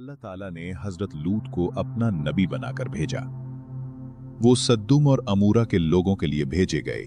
अल्लाह ताला ने हजरत लूत को अपना नबी बनाकर भेजा। वो सद्दुम और अमूरा के लोगों के लिए भेजे गए।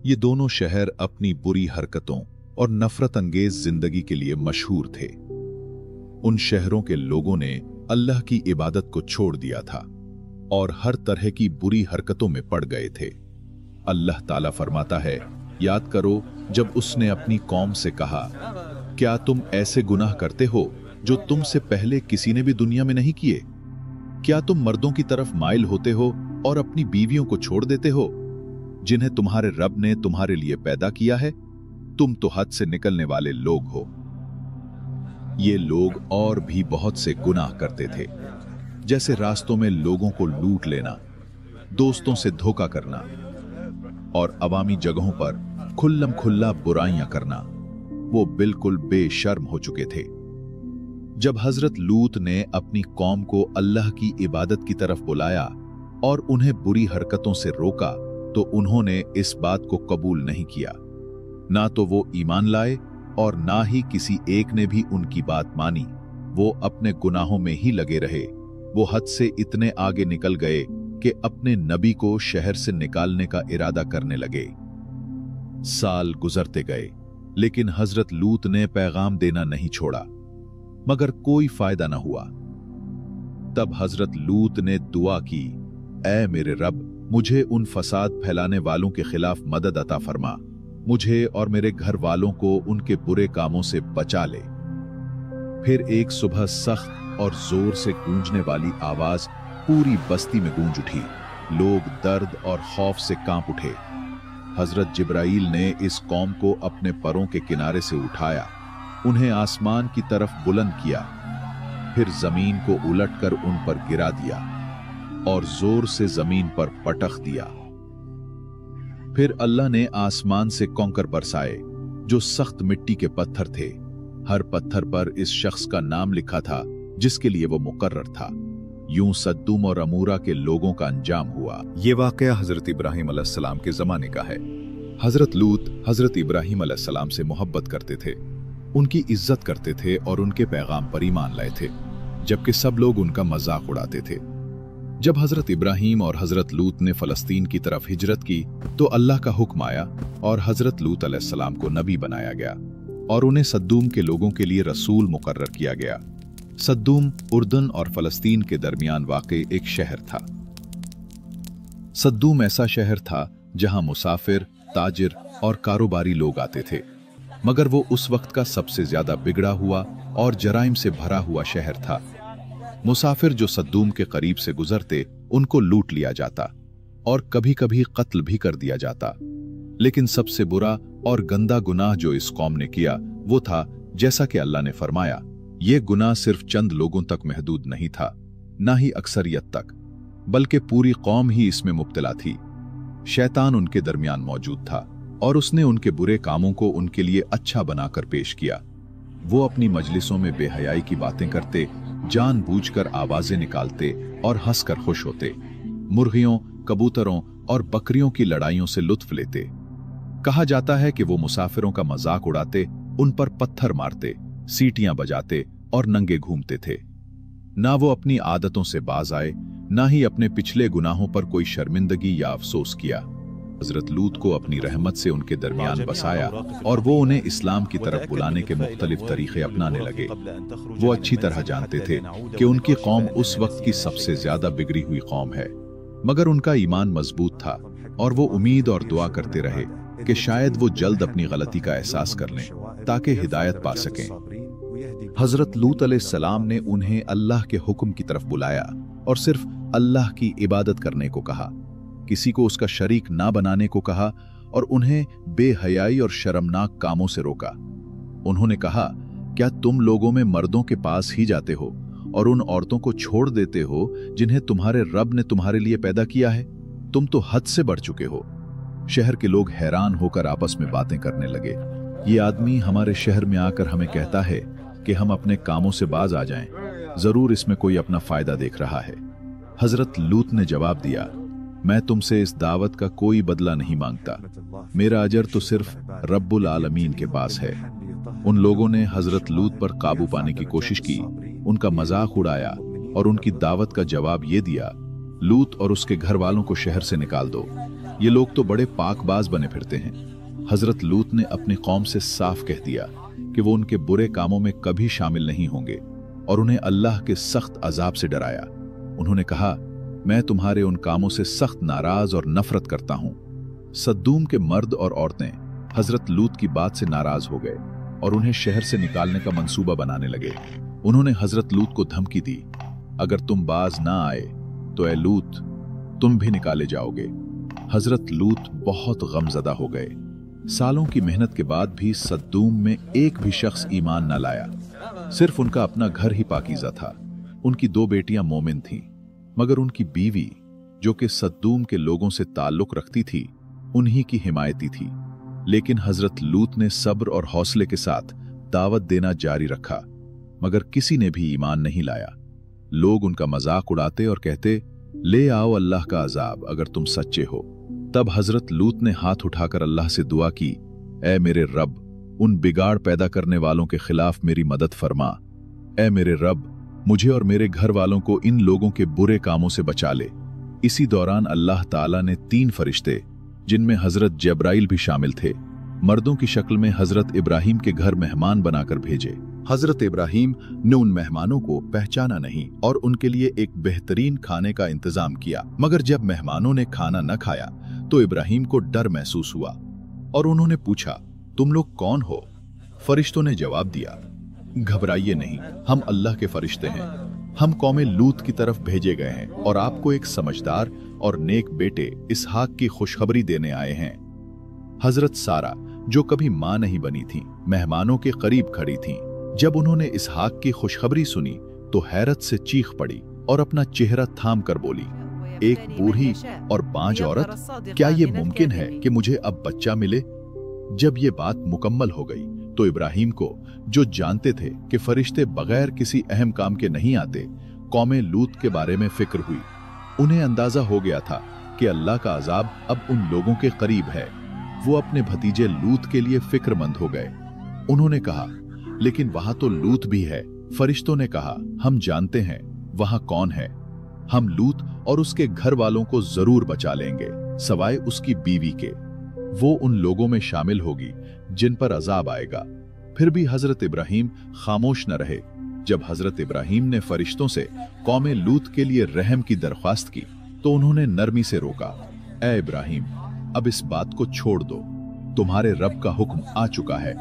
ये दोनों शहर अपनी बुरी हरकतों और नफरत अंगेज जिंदगी के लिए मशहूर थे। उन शहरों के लोगों ने अल्लाह की इबादत को छोड़ दिया था और हर तरह की बुरी हरकतों में पड़ गए थे। अल्लाह ताला फरमाता है, याद करो जब उसने अपनी कौम से कहा, क्या तुम ऐसे गुनाह करते हो जो तुमसे पहले किसी ने भी दुनिया में नहीं किए? क्या तुम मर्दों की तरफ माइल होते हो और अपनी बीवियों को छोड़ देते हो जिन्हें तुम्हारे रब ने तुम्हारे लिए पैदा किया है? तुम तो हद से निकलने वाले लोग हो। ये लोग और भी बहुत से गुनाह करते थे, जैसे रास्तों में लोगों को लूट लेना, दोस्तों से धोखा करना और अवामी जगहों पर खुल्लम खुल्ला बुराइयां करना। वो बिल्कुल बेशर्म हो चुके थे। जब हजरत लूत ने अपनी कौम को अल्लाह की इबादत की तरफ बुलाया और उन्हें बुरी हरकतों से रोका, तो उन्होंने इस बात को कबूल नहीं किया। ना तो वो ईमान लाए और ना ही किसी एक ने भी उनकी बात मानी। वो अपने गुनाहों में ही लगे रहे। वो हद से इतने आगे निकल गए कि अपने नबी को शहर से निकालने का इरादा करने लगे। साल गुजरते गए, लेकिन हजरत लूत ने पैगाम देना नहीं छोड़ा, मगर कोई फायदा न हुआ। तब हजरत लूत ने दुआ की, ऐ मेरे रब, मुझे उन फसाद फैलाने वालों के खिलाफ मदद अता फरमा। मुझे और मेरे घर वालों को उनके बुरे कामों से बचा ले। फिर एक सुबह सख्त और जोर से गूंजने वाली आवाज पूरी बस्ती में गूंज उठी। लोग दर्द और खौफ से कांप उठे। हजरत जिब्राईल ने इस कौम को अपने परों के किनारे से उठाया, उन्हें आसमान की तरफ बुलंद किया, फिर जमीन को उलटकर उन पर गिरा दिया और जोर से जमीन पर पटख दिया। फिर अल्लाह ने आसमान से कंकर बरसाए जो सख्त मिट्टी के पत्थर थे। हर पत्थर पर इस शख्स का नाम लिखा था जिसके लिए वो मुकर्रर था। यूं सद्दुम और अमूरा के लोगों का अंजाम हुआ। ये वाकया हजरत इब्राहिम अलैहिस्सलाम के जमाने का है। हजरत लूत हजरत इब्राहिम अलैहिस्सलाम से मोहब्बत करते थे, उनकी इज्जत करते थे और उनके पैगाम पर ईमान लाए थे, जबकि सब लोग उनका मजाक उड़ाते थे। जब हजरत इब्राहिम और हजरत लूत ने फलस्तीन की तरफ हिजरत की, तो अल्लाह का हुक्म आया और हजरत लूत अलैहिस्सलाम को नबी बनाया गया और उन्हें सद्दूम के लोगों के लिए रसूल मुकर्रर किया गया। सद्दूम उर्दन और फलस्तीन के दरमियान वाक़े एक शहर था। सद्दूम ऐसा शहर था जहां मुसाफिर, ताजिर और कारोबारी लोग आते थे, मगर वो उस वक्त का सबसे ज्यादा बिगड़ा हुआ और जराइम से भरा हुआ शहर था। मुसाफिर जो सद्दूम के करीब से गुजरते, उनको लूट लिया जाता और कभी कभी कत्ल भी कर दिया जाता। लेकिन सबसे बुरा और गंदा गुनाह जो इस कौम ने किया वो था, जैसा कि अल्लाह ने फरमाया, ये गुनाह सिर्फ चंद लोगों तक महदूद नहीं था, ना ही अक्सरियत तक, बल्कि पूरी कौम ही इसमें मुब्तला थी। शैतान उनके दरमियान मौजूद था और उसने उनके बुरे कामों को उनके लिए अच्छा बनाकर पेश किया। वो अपनी मजलिसों में बेहयाई की बातें करते, जानबूझकर आवाजें निकालते और हंसकर खुश होते। मुर्गियों, कबूतरों और बकरियों की लड़ाइयों से लुत्फ लेते। कहा जाता है कि वो मुसाफिरों का मजाक उड़ाते, उन पर पत्थर मारते, सीटियां बजाते और नंगे घूमते थे। ना वो अपनी आदतों से बाज आए, ना ही अपने पिछले गुनाहों पर कोई शर्मिंदगी या अफसोस किया। हजरत लूत को अपनी रहमत से उनके दरमियान बसाया और वो उन्हें इस्लाम की तरफ बुलाने के मुख्तलिफ तरीके अपनाने लगे। वो अच्छी तरह जानते थे कि उनकी कौम उस वक्त की सबसे ज्यादा बिगड़ी हुई कौम है, मगर उनका ईमान मजबूत था और वो उम्मीद और दुआ करते रहे कि शायद वो जल्द अपनी गलती का एहसास कर लें ताकि हिदायत पा सकें। हजरत लूत अलैहिस्सलाम ने उन्हें अल्लाह के हुक्म की तरफ बुलाया और सिर्फ अल्लाह की इबादत करने को कहा, किसी को उसका शरीक ना बनाने को कहा और उन्हें बेहयाई और शर्मनाक कामों से रोका। उन्होंने कहा, क्या तुम लोगों में मर्दों के पास ही जाते हो और उन औरतों को छोड़ देते हो जिन्हें तुम्हारे रब ने तुम्हारे लिए पैदा किया है? तुम तो हद से बढ़ चुके हो। शहर के लोग हैरान होकर आपस में बातें करने लगे, ये आदमी हमारे शहर में आकर हमें कहता है कि हम अपने कामों से बाज आ जाएं, जरूर इसमें कोई अपना फायदा देख रहा है। हजरत लूत ने जवाब दिया, मैं तुमसे इस दावत का कोई बदला नहीं मांगता, मेरा अजर तो सिर्फ रब्बुल आलमीन के पास है। उन लोगों ने हजरत लूत पर काबू पाने की कोशिश की, उनका मजाक उड़ाया और उनकी दावत का जवाब ये दिया, लूत और उसके घर वालों को शहर से निकाल दो, ये लोग तो बड़े पाकबाज बने फिरते हैं। हजरत लूत ने अपनी कौम से साफ कह दिया कि वो उनके बुरे कामों में कभी शामिल नहीं होंगे और उन्हें अल्लाह के सख्त अजाब से डराया। उन्होंने कहा, मैं तुम्हारे उन कामों से सख्त नाराज और नफरत करता हूं। सद्दूम के मर्द और औरतें हजरत लूत की बात से नाराज हो गए और उन्हें शहर से निकालने का मंसूबा बनाने लगे। उन्होंने हजरत लूत को धमकी दी, अगर तुम बाज ना आए तो ए लूत, तुम भी निकाले जाओगे। हजरत लूत बहुत गमजदा हो गए। सालों की मेहनत के बाद भी सद्दूम में एक भी शख्स ईमान न लाया। सिर्फ उनका अपना घर ही पाकीज़ा था। उनकी 2 बेटियां मोमिन थीं, मगर उनकी बीवी, जो कि सद्दूम के लोगों से ताल्लुक रखती थी, उन्हीं की हिमायती थी। लेकिन हजरत लूत ने सब्र और हौसले के साथ दावत देना जारी रखा, मगर किसी ने भी ईमान नहीं लाया। लोग उनका मजाक उड़ाते और कहते, ले आओ अल्लाह का अजाब अगर तुम सच्चे हो। तब हजरत लूत ने हाथ उठाकर अल्लाह से दुआ की, ऐ मेरे रब, उन बिगाड़ पैदा करने वालों के खिलाफ मेरी मदद फरमा। ऐ मेरे रब, मुझे और मेरे घर वालों को इन लोगों के बुरे कामों से बचा ले। इसी दौरान अल्लाह ताला ने 3 फरिश्ते, जिनमें हजरत जब्राइल भी शामिल थे, मर्दों की शक्ल में हजरत इब्राहिम के घर मेहमान बनाकर भेजे। हजरत इब्राहिम ने उन मेहमानों को पहचाना नहीं और उनके लिए एक बेहतरीन खाने का इंतजाम किया। मगर जब मेहमानों ने खाना न खाया तो इब्राहिम को डर महसूस हुआ और उन्होंने पूछा, तुम लोग कौन हो? फरिश्तों ने जवाब दिया, घबराइए नहीं, हम अल्लाह के फरिश्ते हैं। हम कौमे लूत की तरफ भेजे गए हैं और आपको एक समझदार और नेक बेटे इसहाक की खुशखबरी देने आए हैं। हजरत सारा, जो कभी मां नहीं बनी थी, मेहमानों के करीब खड़ी थीं। जब उन्होंने इसहाक की खुशखबरी सुनी तो हैरत से चीख पड़ी और अपना चेहरा थाम कर बोली, एक बूढ़ी और बांझ औरत, क्या ये मुमकिन है कि मुझे अब बच्चा मिले? जब ये बात मुकम्मल हो गई तो इब्राहिम को, जो जानते थे कि फरिश्ते बगैर किसी अहम काम के नहीं आते, कौमे लूत के बारे में फिक्र हुई। उन्हें अंदाजा हो गया था कि अल्लाह का अजाब अब उन लोगों के करीब है। वो अपने भतीजे लूत के लिए फिक्रमंद हो गए। उन्होंने कहा, लेकिन वहां तो लूत भी है। फरिश्तों ने कहा, हम जानते हैं वहां कौन है। हम लूत और उसके घर वालों को जरूर बचा लेंगे, सवाए उसकी बीवी के। वो उन लोगों में शामिल होगी जिन पर अजाब आएगा। फिर भी हजरत इब्राहिम खामोश न रहे। जब हजरत इब्राहिम ने फरिश्तों से कौमे लूत के लिए रहम की दरख्वास्त की तो उन्होंने नरमी से रोका, ऐ इब्राहिम, अब इस बात को छोड़ दो। तुम्हारे रब का हुक्म आ चुका है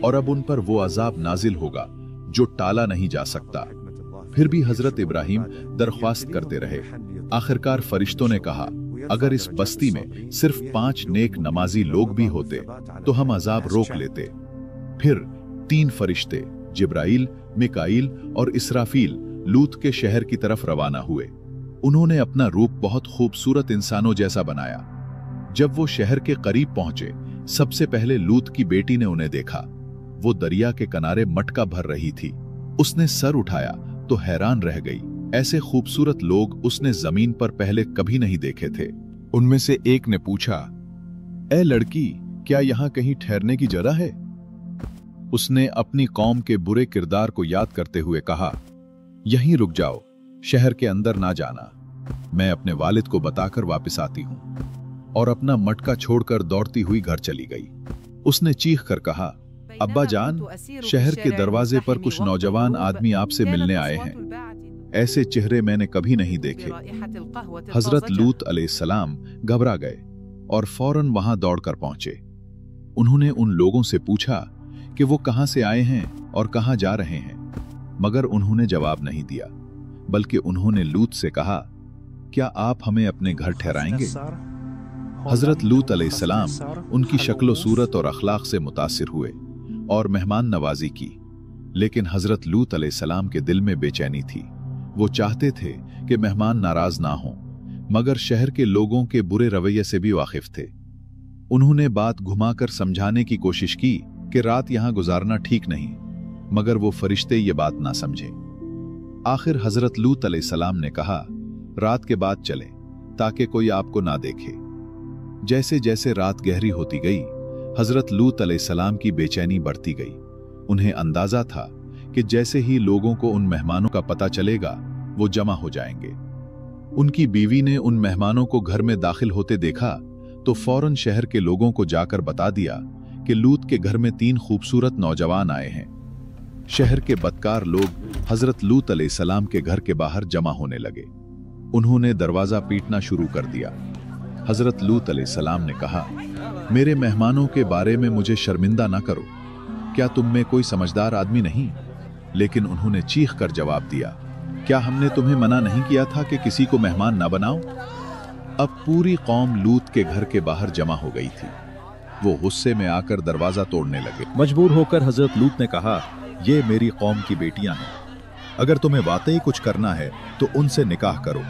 और अब उन पर वो अजाब नाजिल होगा जो टाला नहीं जा सकता। फिर भी हजरत इब्राहिम दरख्वास्त करते रहे। आखिरकार फरिश्तों ने कहा, अगर इस बस्ती में सिर्फ 5 नेक नमाजी लोग भी होते तो हम अजाब रोक लेते। फिर 3 फरिश्ते, जिब्राइल, मिकाईल और इसराफील, लूत के शहर की तरफ रवाना हुए। उन्होंने अपना रूप बहुत खूबसूरत इंसानों जैसा बनाया। जब वो शहर के करीब पहुंचे, सबसे पहले लूत की बेटी ने उन्हें देखा। वो दरिया के किनारे मटका भर रही थी। उसने सर उठाया तो हैरान रह गई। ऐसे खूबसूरत लोग उसने जमीन पर पहले कभी नहीं देखे थे। उनमें से एक ने पूछा, ए लड़की, क्या यहां कहीं ठहरने की जगह है? उसने अपनी कौम के बुरे किरदार को याद करते हुए कहा, यहीं रुक जाओ, शहर के अंदर ना जाना। मैं अपने वालिद को बताकर वापस आती हूं। और अपना मटका छोड़कर दौड़ती हुई घर चली गई। उसने चीख कर कहा, अब्बा जान, शहर के दरवाजे पर कुछ नौजवान आदमी आपसे मिलने आए हैं। ऐसे चेहरे मैंने कभी नहीं देखे। हजरत लूत अलैहिस्सलाम घबरा गए और फौरन वहां दौड़कर पहुंचे। उन्होंने उन लोगों से पूछा कि वो कहां से आए हैं और कहां जा रहे हैं, मगर उन्होंने जवाब नहीं दिया, बल्कि उन्होंने लूत से कहा, क्या आप हमें अपने घर ठहराएंगे? हजरत लूत अलैहिस्सलाम उनकी शक्लो सूरत और अखलाक से मुतासिर हुए और मेहमान नवाजी की। लेकिन हजरत लूत अलैहिस्सलाम के दिल में बेचैनी थी। वो चाहते थे कि मेहमान नाराज ना हों, मगर शहर के लोगों के बुरे रवैये से भी वाकिफ थे। उन्होंने बात घुमाकर समझाने की कोशिश की कि रात यहां गुजारना ठीक नहीं, मगर वो फरिश्ते ये बात ना समझे। आखिर हजरत लूत अलैहिस्सलाम ने कहा, रात के बाद चलें ताकि कोई आपको ना देखे। जैसे जैसे रात गहरी होती गई, हजरत लूत अलैहिस्सलाम की बेचैनी बढ़ती गई। उन्हें अंदाजा था कि जैसे ही लोगों को उन मेहमानों का पता चलेगा वो जमा हो जाएंगे। उनकी बीवी ने उन मेहमानों को घर में दाखिल होते देखा तो फौरन शहर के लोगों को जाकर बता दिया कि लूत के घर में 3 खूबसूरत नौजवान आए हैं। शहर के बदकार लोग हजरत लूत अलैहिस्सलाम के घर के बाहर जमा होने लगे। उन्होंने दरवाजा पीटना शुरू कर दिया। हजरत लूत अलैहिस्सलाम ने कहा, मेरे मेहमानों के बारे में मुझे शर्मिंदा ना करो, क्या तुम में कोई समझदार आदमी नहीं? लेकिन उन्होंने चीख कर जवाब दिया, क्या हमने तुम्हें मना नहीं किया था कि किसी को मेहमान ना बनाओ? अब पूरी कौम लूत के घर के बाहर जमा हो गई थी। वो गुस्से में आकर दरवाजा तोड़ने लगे। मजबूर होकर हजरत लूत ने कहा, ये मेरी कौम की बेटियां हैं, अगर तुम्हें वाकई कुछ करना है तो उनसे निकाह करो।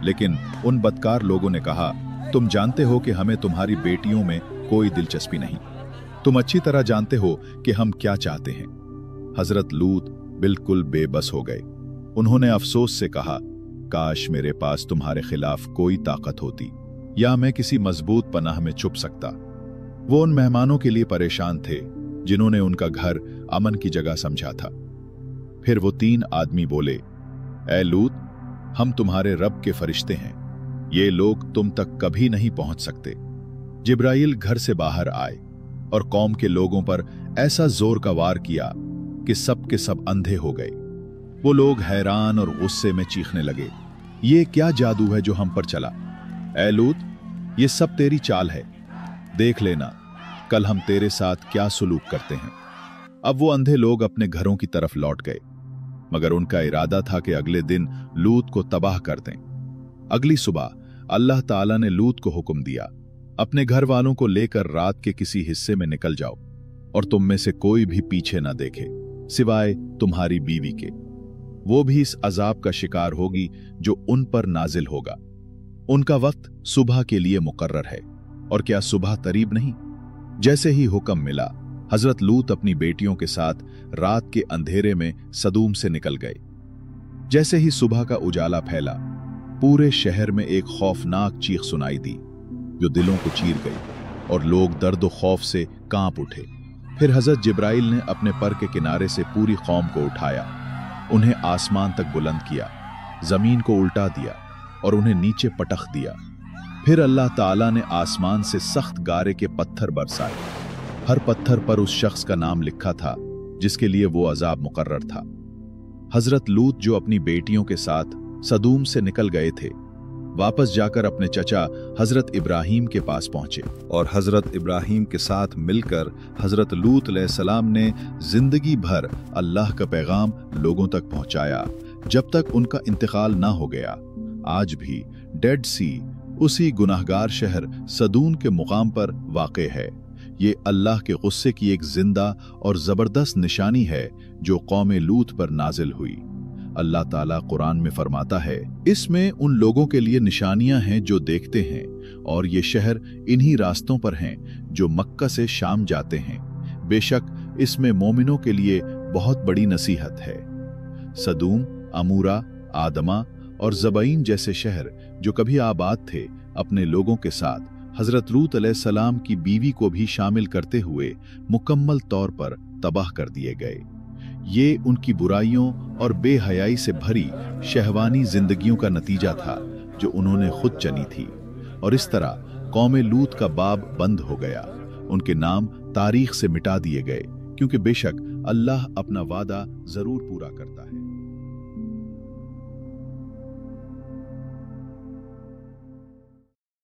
लेकिन उन बदकार लोगों ने कहा, तुम जानते हो कि हमें तुम्हारी बेटियों में कोई दिलचस्पी नहीं, तुम अच्छी तरह जानते हो कि हम क्या चाहते हैं। हजरत लूत बिल्कुल बेबस हो गए। उन्होंने अफसोस से कहा, काश मेरे पास तुम्हारे खिलाफ कोई ताकत होती या मैं किसी मजबूत पनाह में छुप सकता। वो उन मेहमानों के लिए परेशान थे जिन्होंने उनका घर अमन की जगह समझा था। फिर वो 3 आदमी बोले, ऐ लूत, हम तुम्हारे रब के फरिश्ते हैं, ये लोग तुम तक कभी नहीं पहुंच सकते। जिब्राइल घर से बाहर आए और कौम के लोगों पर ऐसा जोर का वार किया कि सब के सब अंधे हो गए। वो लोग हैरान और गुस्से में चीखने लगे, ये क्या जादू है जो हम पर चला? ऐ लूत, ये सब तेरी चाल है, देख लेना कल हम तेरे साथ क्या सुलूक करते हैं। अब वो अंधे लोग अपने घरों की तरफ लौट गए, मगर उनका इरादा था कि अगले दिन लूत को तबाह कर दें। अगली सुबह अल्लाह ताला ने लूत को हुक्म दिया, अपने घर वालों को लेकर रात के किसी हिस्से में निकल जाओ और तुम में से कोई भी पीछे ना देखे सिवाय तुम्हारी बीवी के। वो भी इस अजाब का शिकार होगी जो उन पर नाजिल होगा। उनका वक्त सुबह के लिए मुकर्रर है और क्या सुबह करीब नहीं? जैसे ही हुक्म मिला, हजरत लूत अपनी बेटियों के साथ रात के अंधेरे में सदूम से निकल गए। जैसे ही सुबह का उजाला फैला, पूरे शहर में एक खौफनाक चीख सुनाई दी जो दिलों को चीर गई और लोग दर्द व खौफ से कांप उठे। फिर हजरत जिब्राइल ने अपने पर के किनारे से पूरी कौम को उठाया, उन्हें आसमान तक बुलंद किया, जमीन को उल्टा दिया और उन्हें नीचे पटक दिया। फिर अल्लाह ताला ने आसमान से सख्त गारे के पत्थर बरसाए। हर पत्थर पर उस शख्स का नाम लिखा था जिसके लिए वो अजाब मुकर्रर था। हजरत लूत जो अपनी बेटियों के साथ सदूम से निकल गए थे, वापस जाकर अपने चचा हजरत इब्राहिम के पास पहुंचे और हजरत इब्राहिम के साथ मिलकर हजरत लूत अलैहिस्सलाम ने जिंदगी भर अल्लाह का पैगाम लोगों तक पहुंचाया जब तक उनका इंतकाल ना हो गया। आज भी डेड सी उसी गुनाहगार शहर सदून के मुकाम पर वाक़े है। ये अल्लाह के गुस्से की एक जिंदा और जबरदस्त निशानी है जो कौमे लूत पर नाजिल हुई। अल्लाह ताला कुरान में फरमाता है, इसमें उन लोगों के लिए निशानियां हैं जो देखते हैं और ये शहर इन्हीं रास्तों पर हैं जो मक्का से शाम जाते हैं। बेशक इसमें मोमिनों के लिए बहुत बड़ी नसीहत है। सदूम, अमूरा, आदमा और ज़बईन जैसे शहर जो कभी आबाद थे, अपने लोगों के साथ हजरत लूत अलैहिस्सलाम की बीवी को भी शामिल करते हुए मुकम्मल तौर पर तबाह कर दिए गए। ये उनकी बुराइयों और बेहयाई से भरी शहवानी जिंदगियों का नतीजा था जो उन्होंने खुद चनी थी, और इस तरह कौमे लूत का बाब बंद हो गया। उनके नाम तारीख से मिटा दिए गए, क्योंकि बेशक अल्लाह अपना वादा जरूर पूरा करता है।